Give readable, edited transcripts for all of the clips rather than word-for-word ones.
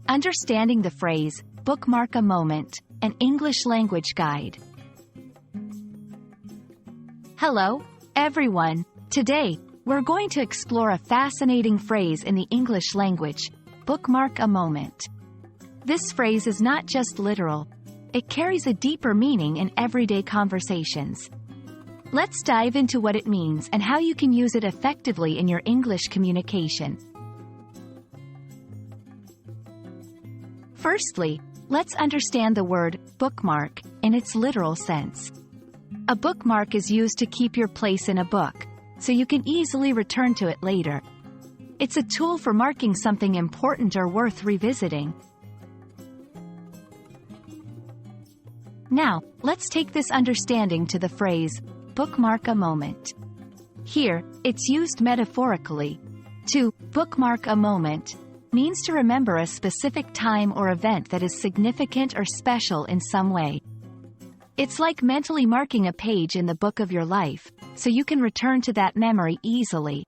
Understanding the phrase, bookmark a moment, an English language guide. Hello, everyone. Today, we're going to explore a fascinating phrase in the English language, bookmark a moment. This phrase is not just literal. It carries a deeper meaning in everyday conversations. Let's dive into what it means and how you can use it effectively in your English communication. Firstly, let's understand the word bookmark in its literal sense. A bookmark is used to keep your place in a book, so you can easily return to it later. It's a tool for marking something important or worth revisiting. Now, let's take this understanding to the phrase, bookmark a moment. Here, it's used metaphorically. To bookmark a moment means to remember a specific time or event that is significant or special in some way. It's like mentally marking a page in the book of your life, so you can return to that memory easily.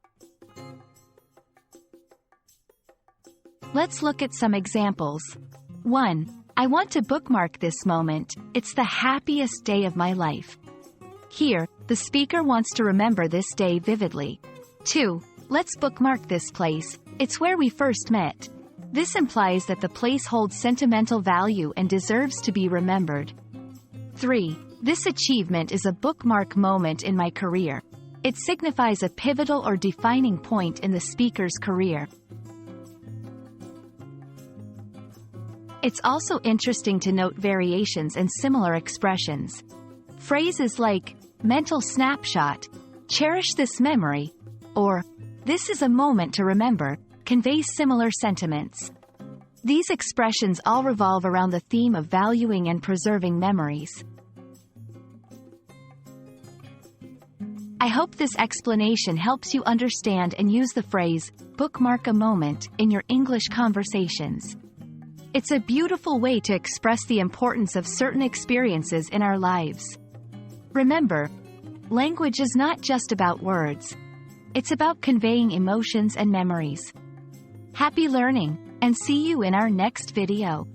Let's look at some examples. 1. I want to bookmark this moment. It's the happiest day of my life. Here, the speaker wants to remember this day vividly. 2. Let's bookmark this place. It's where we first met. This implies that the place holds sentimental value and deserves to be remembered. 3. This achievement is a bookmark moment in my career. It signifies a pivotal or defining point in the speaker's career. It's also interesting to note variations and similar expressions. Phrases like, mental snapshot, cherish this memory, or, this is a moment to remember, convey similar sentiments. These expressions all revolve around the theme of valuing and preserving memories. I hope this explanation helps you understand and use the phrase, bookmark a moment, in your English conversations. It's a beautiful way to express the importance of certain experiences in our lives. Remember, language is not just about words. It's about conveying emotions and memories. Happy learning, and see you in our next video.